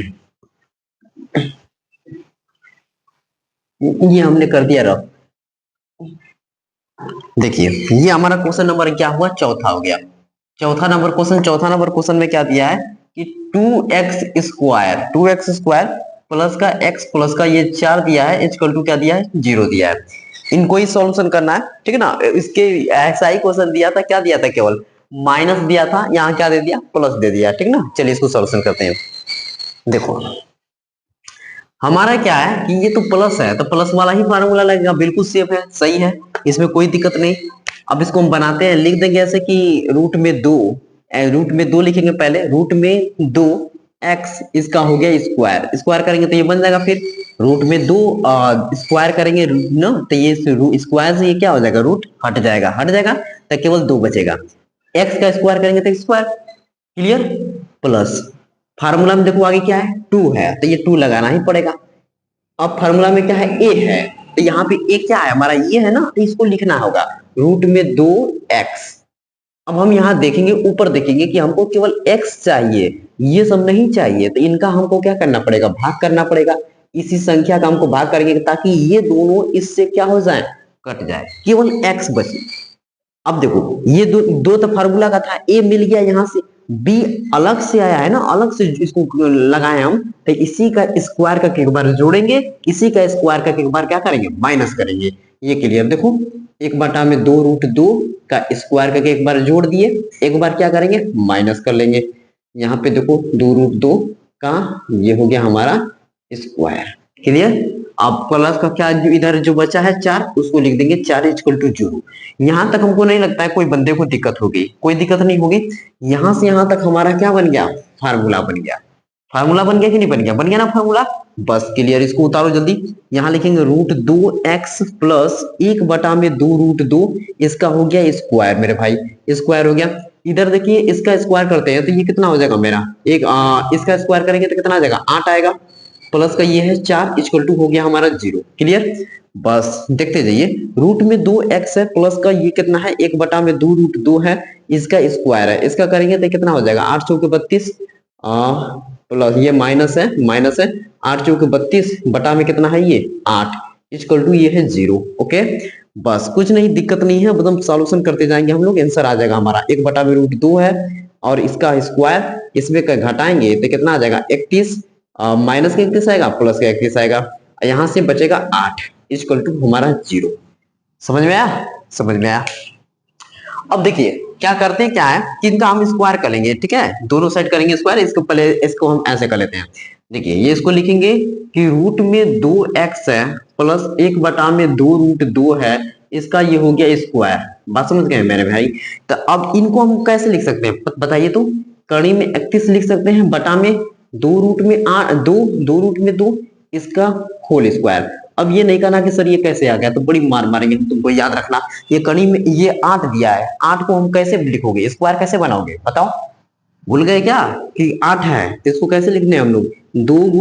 ये हमने कर दिया रफ। देखिए ये हमारा क्वेश्चन नंबर क्या हुआ, चौथा हो गया। चौथा नंबर क्वेश्चन में क्या दिया है कि 2x स्क्वायर प्लस का x प्लस का ये 4 दिया है, इक्वल टू क्या दिया है, 0 दिया है। इनको ही सॉल्यूशन करना है, ठीक है ना। इसके ऐसा ही क्वेश्चन दिया था, क्या दिया था, केवल माइनस दिया था, यहाँ क्या दे दिया, प्लस दे दिया, ठीक ना। चलिए इसको सॉल्यूशन करते हैं। देखो हमारा क्या है कि ये तो प्लस है, तो प्लस वाला ही फार्मूला लगेगा, बिल्कुल सेफ है, सही है, इसमें कोई दिक्कत नहीं। अब इसको हम बनाते हैं, लिख देंगे ऐसे कि रूट में 2 लिखेंगे पहले, रूट में 2 x इसका हो गया स्क्वायर, स्क्वायर करेंगे तो ये बन जाएगा, फिर रूट में 2 स्क्वायर करेंगे ना, तो ये स्क्वायर से ये क्या हो जाएगा, रूट हट जाएगा तो केवल 2 बचेगा। x का स्क्वायर करेंगे तो स्क्वायर। क्लियर। प्लस फार्मूला में देखो आगे क्या है, 2 है, तो ये 2 लगाना ही पड़ेगा। अब फार्मूला में क्या है, a है, तो यहाँ पे a क्या है हमारा, ये है ना, तो इसको लिखना होगा रूट में 2x। अब हम यहाँ देखेंगे, ऊपर देखेंगे कि हमको केवल x चाहिए, ये सब नहीं चाहिए, तो इनका हमको क्या करना पड़ेगा, भाग करना पड़ेगा। इसी संख्या का हमको भाग करेंगे ताकि ये दोनों इससे क्या हो जाए, कट जाए, केवल x बचे। अब देखो ये दो तो फार्मूला का था, ए मिल गया, यहाँ से बी अलग से आया है ना, अलग से इसको लगाए हम, तो इसी का स्क्वायर करके एक बार जोड़ेंगे, इसी का स्क्वायर करके एक बार क्या करेंगे, माइनस करेंगे। ये क्लियर। देखो 1/2 का स्क्वायर करके एक बार जोड़ दिए, एक बार क्या करेंगे, माइनस कर लेंगे। यहाँ पे देखो 2√2 का ये हो गया हमारा स्क्वायर। क्लियर। अब प्लस का क्या, जो इधर जो बचा है 4, उसको लिख देंगे 4 इक्वल टू 0। यहां तक हमको नहीं लगता है कोई बंदे को दिक्कत होगी, कोई दिक्कत नहीं होगी। यहां से यहां तक हमारा क्या बन गया, फार्मूला बन गया। फार्मूला बन गया कि नहीं बन गया, बन गया ना फार्मूला। बस क्लियर, इसको उतारो जल्दी। यहाँ लिखेंगे √2x प्लस 1/2√2, इसका हो गया स्क्वायर मेरे भाई, स्क्वायर हो गया। इधर देखिए इसका स्क्वायर करते हैं तो ये कितना हो जाएगा मेरा, इसका स्क्वायर करेंगे तो कितना आ जाएगा, 8 आएगा, प्लस का ये है 4 इक्वल टू हो गया हमारा 0। क्लियर। बस देखते जाइए, रूट में 2x है, प्लस का ये कितना है, 1/2 है, इसका स्क्वायर है, इसका करेंगे तो कितना हो जाएगा, 8 चौके 32, प्लस ये माइनस है 8 चौके 32 बटा में कितना है ये 8 इक्वल टू ये है 0। ओके बस कुछ नहीं दिक्कत नहीं है, मतलब सॉल्यूशन करते जाएंगे हम लोग, आंसर आ जाएगा हमारा 1/√2 है और इसका स्क्वायर इसमें घटाएंगे तो कितना आ जाएगा 31 माइनस का 31 आएगा प्लस का 31 आएगा, यहां से बचेगा 8 इक्वल टू हमारा 0। समझ में आया? समझ में आया। अब देखिए क्या करते हैं, क्या है कि इनका हम स्क्वायर करेंगे, ठीक है दोनों साइड करेंगे स्क्वायर। इसको पहले इसको हम ऐसे कर लेते हैं। देखिए ये इसको लिखेंगे कि रूट में 2x है प्लस 1/2√2 है, इसका ये हो गया स्क्वायर। बात समझ गए मेरे भाई? तो अब इनको हम कैसे लिख सकते हैं बताइए तो? कड़ी में 31 लिख सकते हैं, बटा में 2√2 इसका होल स्क्वायर। अब ये नहीं कहना कि सर ये कैसे आ गया, तो बड़ी मार मारेंगे तुमको, याद रखना ये कड़ी में ये 8 दिया है, 8 को हम कैसे लिखोगे, स्क्वायर कैसे बनाओगे बताओ? भूल गए क्या कि 8 है तो इसको कैसे लिखने हैं हम लोग? 2 ×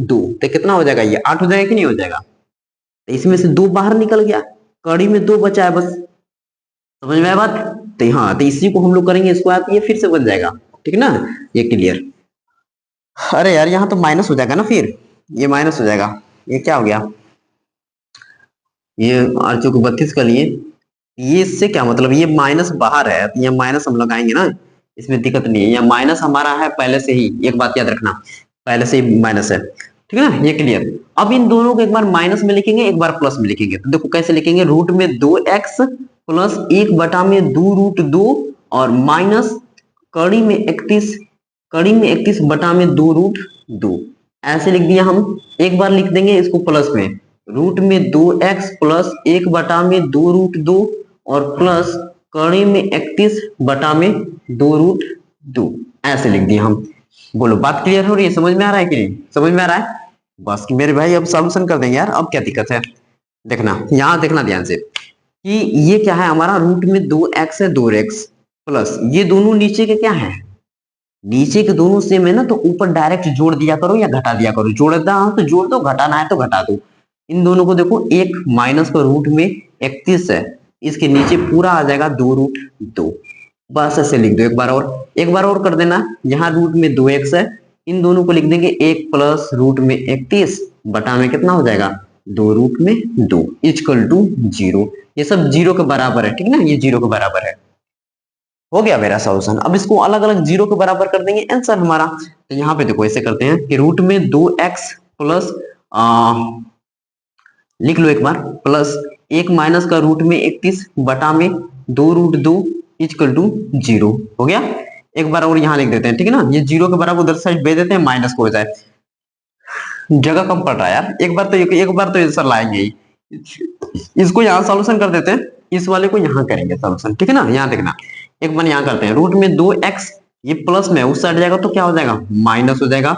2 तो कितना हो जाएगा, ये 8 हो जाएगा कि नहीं हो जाएगा? तो इसमें से 2 बाहर निकल गया, कड़ी में 2 बचा है बस। समझ में आया बात? तो हाँ तो इसी को हम लोग करेंगे स्क्वायर, तो ये फिर से बन जाएगा, ठीक ना, ये क्लियर। अरे यार यहाँ तो माइनस हो जाएगा ना, फिर ये माइनस हो जाएगा, ये क्या हो गया, ये 8 × 32 का लिए ये, इससे क्या मतलब, ये माइनस बाहर है तो ये माइनस हम लगाएंगे ना, इसमें दिक्कत नहीं है, ये माइनस हमारा है पहले से ही, एक बात याद रखना पहले से ही माइनस है, ठीक है ना, ये क्लियर। अब इन दोनों को एक बार माइनस में लिखेंगे एक बार प्लस में लिखेंगे, तो देखो कैसे लिखेंगे, रूट में 2x प्लस 1/2√2 और माइनस कड़ी में 31 बटा में 2√2 ऐसे लिख दिया हम। एक बार लिख देंगे इसको प्लस में, रूट में 2x प्लस 1/2√2 और प्लस कड़ी में 31 बटा में 2√2 ऐसे लिख दिया हम। बोलो बात क्लियर हो रही है? समझ में आ रहा है कि नहीं? समझ में आ रहा है? बस कि मेरे भाई अब सॉल्यूशन कर देंगे यार, अब क्या दिक्कत है। देखना यहाँ देखना ध्यान से कि ये क्या है हमारा, रूट में 2x है 2x प्लस ये दोनों नीचे के क्या है, नीचे के दोनों सेम है ना, तो ऊपर डायरेक्ट जोड़ दिया करो या घटा दिया करो, जोड़ना हो तो जोड़ दो, घटाना है तो घटा दो। इन दोनों को देखो, एक माइनस का रूट में 31 है, इसके नीचे पूरा आ जाएगा 2√2, बस ऐसे लिख दो। एक बार और कर देना, यहाँ रूट में 2x है, इन दोनों को लिख देंगे 1 प्लस रूट में 31 बटा में कितना हो जाएगा 2√2 इक्वल टू 0। ये सब 0 के बराबर है, ठीक ना, ये 0 के बराबर है। हो गया मेरा सॉल्यूशन। अब इसको अलग अलग 0 के बराबर कर देंगे, आंसर हमारा। तो यहाँ पे देखो ऐसे करते हैं कि रूट में 2x प्लस लिख लो एक बार, प्लस 1 माइनस का रूट में 31 बटा में 2√2 इक्वल टू 0 हो गया। एक बार और यहाँ लिख देते हैं, ठीक है ना, ये 0 के बराबर उधर साइड भेज देते हैं, माइनस को हो जाए, जगह कम पड़ रहा है यार। एक बार तो आंसर लाएंगे ही। इसको यहाँ सॉल्यूशन कर देते हैं, इस वाले को यहाँ करेंगे सॉल्यूशन, ठीक है ना। यहाँ देखना, एक बार यहाँ करते हैं, रूट में 2x ये प्लस में उस साइड जाएगा तो क्या हो जाएगा माइनस हो जाएगा,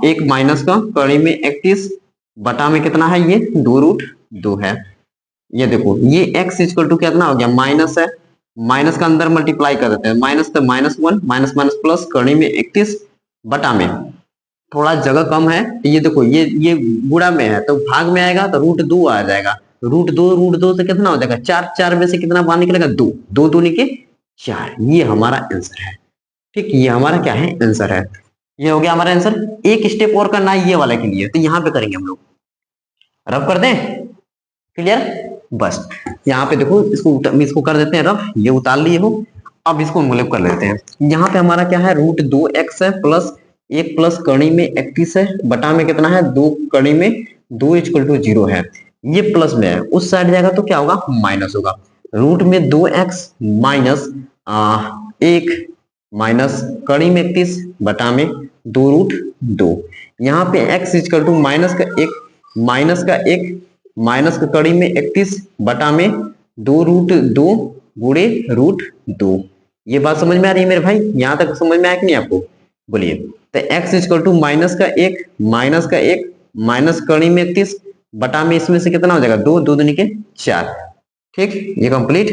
एक माइनस का कड़ी में 31 बटा में कितना है ये 2√2 है। ये देखो ये x इक्वल टू कितना हो गया, माइनस है, माइनस का अंदर मल्टीप्लाई कर देते हैं, माइनस तो -1 माइनस माइनस प्लस कड़ी में 31 बटा में थोड़ा जगह कम है, ये देखो ये गुणा में है तो भाग में आएगा तो √2 आ जाएगा, √2 से कितना हो जाएगा 4, 4 में से कितना बाहर निकलेगा 2, 2 दूनी के 4, ये हमारा आंसर है। ठीक, ये हमारा क्या है आंसर है, ये हो गया हमारा आंसर। एक स्टेप और करना है ये वाला के लिए, तो यहाँ पे करेंगे हम लोग, रफ कर दें, क्लियर। बस यहाँ पे देखो इसको कर देते हैं रफ, ये उतार लिए हो। अब इसको हम कर लेते हैं, यहाँ पे हमारा क्या है √2x है प्लस 1 प्लस कड़ी में 31 है बटा में कितना है 2 कड़ी में 2 इक्वल टू 0 है, ये प्लस में है, उस साइड जाएगा तो क्या होगा माइनस होगा। रूट में 2x माइनस 1 माइनस कड़ी में 31 बटा में 2√2, यहाँ पे x इक्वल टू माइनस का 1 माइनस का कड़ी में 31 बटा में 2√2 गुणे √2। ये बात समझ में आ रही है मेरे भाई? यहाँ तक समझ में आया कि नहीं आपको? बोलिए। तो x इक्वल टू माइनस का 1 माइनस कड़ी में 31 बटा में इसमें से कितना हो जाएगा 2, 2 दूनी के 4। ठीक, ये कंप्लीट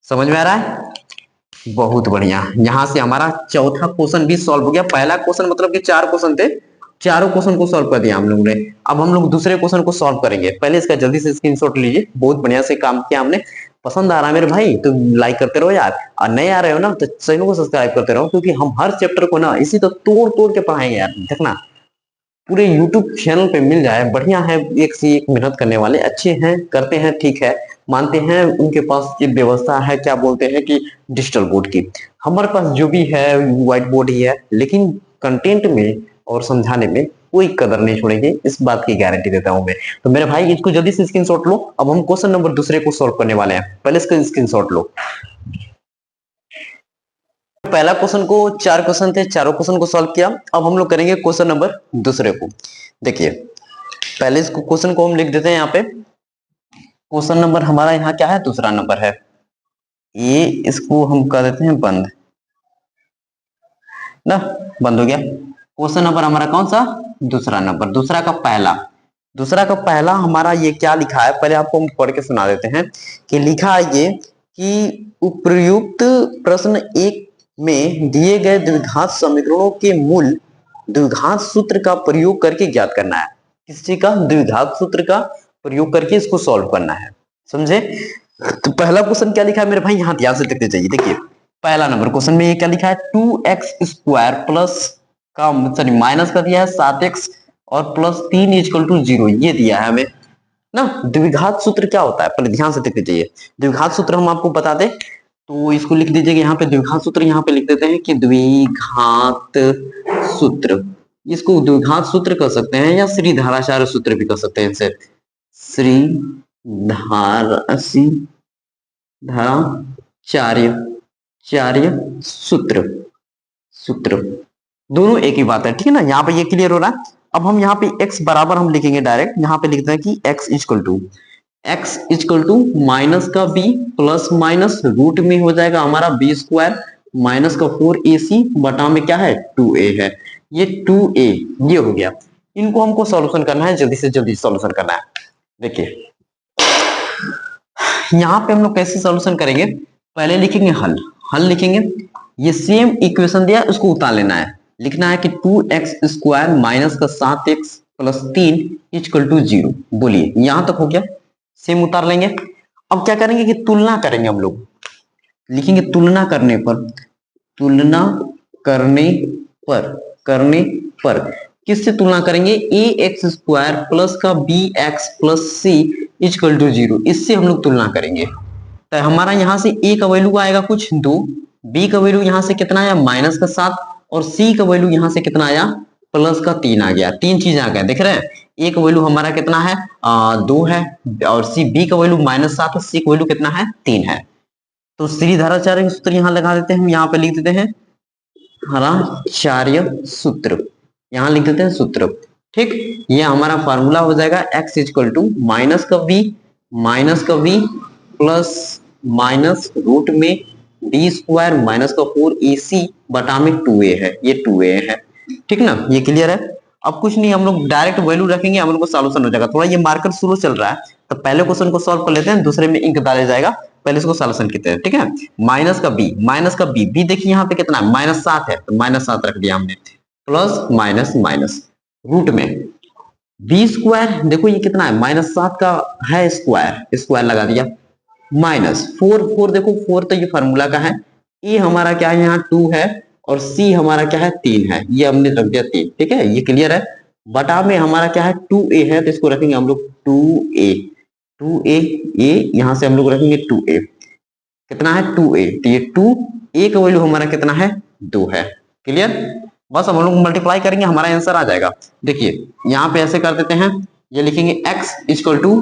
समझ में आ रहा है? बहुत बढ़िया। यहां से हमारा चौथा क्वेश्चन भी सॉल्व हो गया। पहला क्वेश्चन मतलब कि 4 क्वेश्चन थे, चारों क्वेश्चन को सॉल्व कर दिया हम लोगों ने। अब हम लोग दूसरे क्वेश्चन को सॉल्व करेंगे। पहले इसका जल्दी से स्क्रीनशॉट लीजिए। बहुत बढ़िया से काम किया हमने। पसंद आ रहा है मेरे भाई तो लाइक करते रहो यार, और नए आ रहे हो ना तो चैनल को सब्सक्राइब करते रहो, क्योंकि हम हर चैप्टर को ना इसी तो तोड़ तोड़ के पढ़ाएंगे यार। देखना पूरे YouTube चैनल पे मिल जाए, बढ़िया है, एक से एक मेहनत करने वाले अच्छे हैं, करते हैं, ठीक है, मानते हैं उनके पास ये व्यवस्था है, क्या बोलते हैं कि डिजिटल बोर्ड की। हमारे पास जो भी है व्हाइट बोर्ड ही है, लेकिन कंटेंट में और समझाने में कोई कदर नहीं छोड़ेंगे, इस बात की गारंटी देता हूं मैं। तो मेरे भाई इसको जल्दी से स्क्रीनशॉट लो। अब हम क्वेश्चन नंबर दूसरे को सॉल्व करने वाले हैं। पहले इसका स्क्रीनशॉट लो। पहला क्वेश्चन को, चार क्वेश्चन थे, चारों क्वेश्चन को सॉल्व किया। अब हम लोग करेंगे क्वेश्चन नंबर दूसरे को। देखिए पहले इसको क्वेश्चन को हम लिख देते हैं यहाँ पे। क्वेश्चन नंबर हमारा यहाँ क्या है, दूसरा नंबर है। ये इसको हम कर देते हैं बंद ना, बंद हो गया। क्वेश्चन नंबर हमारा कौन सा, दूसरा नंबर, दूसरा का पहला। दूसरा का पहला हमारा ये क्या लिखा है, पहले आपको हम पढ़ के सुना देते हैं कि लिखा है ये कि उपर्युक्त प्रश्न एक में दिए गए द्विघात समीकरणों के मूल द्विघात सूत्र का प्रयोग करके ज्ञात करना है। किसी का द्विघात सूत्र का प्रयोग करके इसको सॉल्व करना है, समझे। तो पहला क्वेश्चन क्या लिखा है मेरे भाई, यहाँ ध्यान से देखते जाइए। देखिए पहला नंबर क्वेश्चन में ये क्या लिखा है, 2x² प्लस का सॉरी माइनस का दिया है 7x और प्लस 3 इक्वल टू 0, ये दिया है हमें ना। द्विघात सूत्र क्या होता है पहले ध्यान से देखते जाइए। द्विघात सूत्र हम आपको बता दें तो इसको लिख दीजिएगा यहाँ पे। द्विघात सूत्र यहाँ पे लिख देते हैं कि द्विघात सूत्र, इसको द्विघात सूत्र कह सकते हैं या श्रीधाराचार्य सूत्र भी कह सकते हैं इसे। धाराचार्य चार्य सूत्र, सूत्र दोनों एक ही बात है, ठीक है ना। यहाँ पे ये क्लियर हो रहा है। अब हम यहाँ पे x बराबर हम लिखेंगे डायरेक्ट, यहाँ पे लिखते हैं कि x इक्वल टू माइनस का b प्लस माइनस रूट में हो जाएगा हमारा b² माइनस का 4ac बटा में क्या है 2a है। ये 2a ये हो गया। इनको हमको सॉल्यूशन करना है, जल्दी से जल्दी सॉल्यूशन करना है। देखिए यहाँ पे हम लोग कैसे सॉल्यूशन करेंगे, पहले लिखेंगे हल लिखेंगे। ये सेम इक्वेशन दिया उसको उतार लेना है, लिखना है कि 2x² माइनस का 7x प्लस 3 इक्वल टू 0। बोलिए यहां तक हो गया, सेम उतार लेंगे। अब क्या करेंगे कि तुलना करेंगे हम लोग, लिखेंगे तुलना करने पर किससे तुलना करेंगे, ax² प्लस का bx plus c equal to 0, इससे हम लोग तुलना करेंगे। तो हमारा यहाँ से a का वैल्यू आएगा कुछ 2, b का वैल्यू यहाँ से कितना आया माइनस का 7 और c का वैल्यू यहाँ से कितना आया प्लस का 3 आ गया। तीन चीज आ गया, देख रहे हैं। a का वैल्यू हमारा कितना है 2 है, और b का वैल्यू -7 है, c का वैल्यू कितना है 3 है। तो श्रीधाराचार्य सूत्र यहाँ लगा देते हैं हम, यहाँ पे लिख देते हैं धाराचार्य सूत्र, यहाँ लिख देते हैं सूत्र, ठीक। ये हमारा फार्मूला हो जाएगा x इक्वल टू माइनस का v प्लस माइनस रूट में d² माइनस का 4ac बटा में 2a है, ये 2a है, ठीक ना। ये क्लियर है। अब कुछ नहीं, हम लोग डायरेक्ट वैल्यू रखेंगे, हम लोग को सॉल्यूशन हो जाएगा। थोड़ा ये मार्कर स्लो चल रहा है तो पहले क्वेश्चन को सॉल्व कर लेते हैं, दूसरे में इंक डाला जाएगा, पहले इसको सॉल्यूशन करते हैं, ठीक है। माइनस का b देखिए यहाँ पे कितना है -7 है, तो -7 रख दिया हमने, प्लस माइनस माइनस रूट में b² देखो ये कितना है -7 का है स्क्वायर लगा दिया, माइनस 4 देखो 4 तो ये फार्मूला का है, ए हमारा क्या है यहाँ 2 है और सी हमारा क्या है 3 है, ये हमने रख दिया 3, ठीक है, ये क्लियर है। बटा में हमारा क्या है 2a है, तो इसको रखेंगे हम लोग 2a ये यहाँ से हम लोग रखेंगे 2a, कितना है 2a, तो ये 2a का वैल्यू हमारा कितना है 2 है, क्लियर। बस हम लोग मल्टीप्लाई करेंगे, हमारा आंसर आ जाएगा। देखिए यहाँ पे ऐसे कर देते हैं, ये लिखेंगे x equal to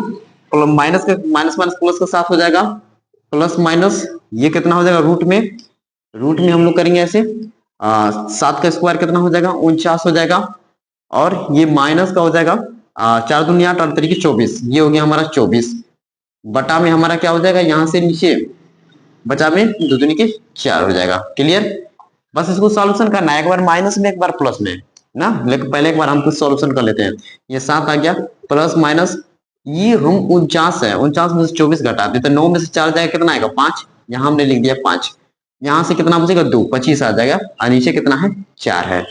minus plus का 7 हो जाएगा, प्लस माइनस ये कितना हो जाएगा रूट में हम लोग करेंगे ऐसे 7 का स्क्वायर कितना हो जाएगा 49 हो जाएगा, और ये माइनस का हो जाएगा 4 दूनी 8 और 3 24, ये हो गया हमारा 24, बटा में हमारा क्या हो जाएगा यहाँ से नीचे बचा में 2 दूनी के 4 हो जाएगा, क्लियर। बस इसको सॉल्यूशन करना है, एक बार माइनस में एक बार प्लस में ना, लेकिन पहले एक बार हम कुछ सॉल्यूशन कर लेते हैं। ये 7 आ गया प्लस माइनस ये हम 49 है, 49 में से 24 घटा देते, 9 में से 4 जाएगा कितना आएगा 5, यहाँ हमने लिख दिया 5, यहाँ से कितना बचेगा 2, 25 आ जाएगा, और नीचे कितना है 4 है।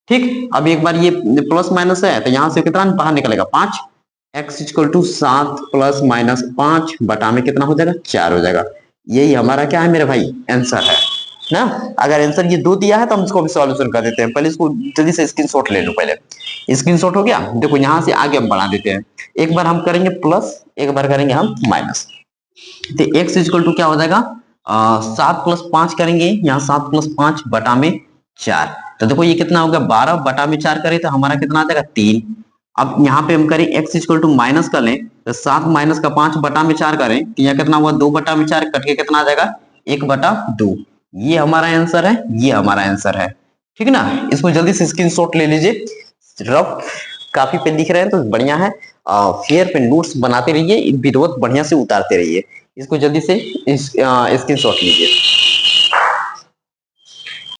ठीक, अब एक बार ये प्लस माइनस है तो यहां से कितना बाहर निकलेगा 5, x equal to 7 plus minus 5 बटा में कितना हो जाएगा 4 हो जाएगा। यही हमारा क्या है मेरे भाई आंसर है ना। अगर आंसर ये 2 दिया है तो हम इसको भी सॉल्यूशन कर देते हैं। पहले इसको जल्दी से स्क्रीनशॉट ले लो। पहले स्क्रीनशॉट हो गया, देखो यहां से आगे हम बढ़ा देते हैं। एक बार हम करेंगे प्लस, एक बार करेंगे हम माइनस। तो x इक्वल टू क्या हो जाएगा 7 प्लस 5 करेंगे, यहाँ 7 प्लस 5 बटा में 4। तो देखो ये कितना हो गया 12 बटा में 4 करें तो हमारा कितना आ जाएगा 3। अब यहाँ पे हम करें x इक्वल टू माइनस कर लें तो 7 माइनस का 5 बटा में 4 करें तो यहाँ कितना हुआ 2 बटा में 4 कट के कितना आ जाएगा 1 बटा 2। ये हमारा आंसर है, ये हमारा आंसर है। ठीक है ना, इसको जल्दी से स्क्रीनशॉट ले लीजिए। रफ काफी पे लिख रहे हैं तो बढ़िया है। फेयर पे नोट्स बनाते रहिए, वीडियो बढ़िया से उतारते रहिए। इसको जल्दी से स्क्रीनशॉट लीजिए।